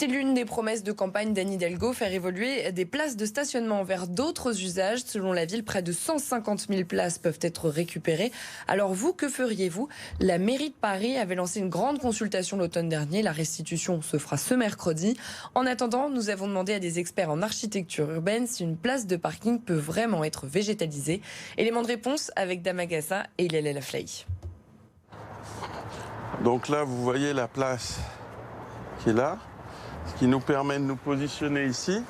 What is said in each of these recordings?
C'est l'une des promesses de campagne d'Anne Hidalgo, faire évoluer des places de stationnement vers d'autres usages. Selon la ville, près de 150 000 places peuvent être récupérées. Alors vous, que feriez-vous? La mairie de Paris avait lancé une grande consultation l'automne dernier. La restitution se fera ce mercredi. En attendant, nous avons demandé à des experts en architecture urbaine si une place de parking peut vraiment être végétalisée. Élément de réponse avec Damagassa et Ilalel Laflay. Donc là, vous voyez la place qui est là, ce qui nous permet de nous positionner ici.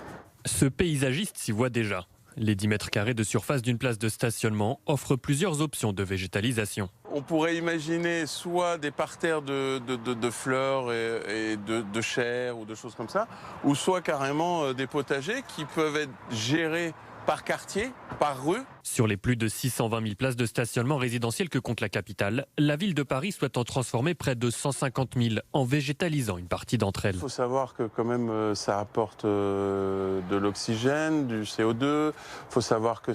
Ce paysagiste s'y voit déjà. Les 10 mètres carrés de surface d'une place de stationnement offrent plusieurs options de végétalisation. On pourrait imaginer soit des parterres de fleurs et de chair ou de choses comme ça, ou soit carrément des potagers qui peuvent être gérés par quartier, par rue. Sur les plus de 620 000 places de stationnement résidentielles que compte la capitale, la ville de Paris souhaite en transformer près de 150 000 en végétalisant une partie d'entre elles. Il faut savoir que quand même ça apporte de l'oxygène, du CO2. Il faut savoir que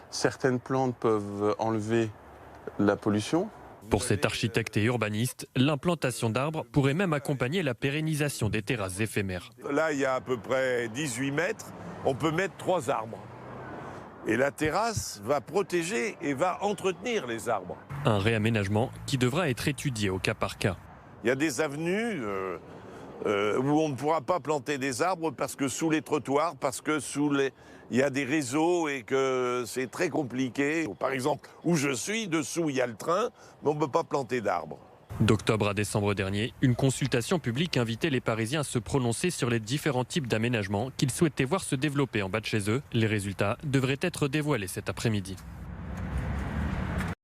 certaines plantes peuvent enlever la pollution. Pour cet architecte et urbaniste, l'implantation d'arbres pourrait même accompagner la pérennisation des terrasses éphémères. Là, il y a à peu près 18 mètres, on peut mettre 3 arbres. Et la terrasse va protéger et va entretenir les arbres. Un réaménagement qui devra être étudié au cas par cas. Il y a des avenues où on ne pourra pas planter des arbres parce que sous les trottoirs, parce que il y a des réseaux et que c'est très compliqué. Par exemple, où je suis, dessous il y a le train, mais on ne peut pas planter d'arbres. D'octobre à décembre dernier, une consultation publique invitait les Parisiens à se prononcer sur les différents types d'aménagements qu'ils souhaitaient voir se développer en bas de chez eux. Les résultats devraient être dévoilés cet après-midi.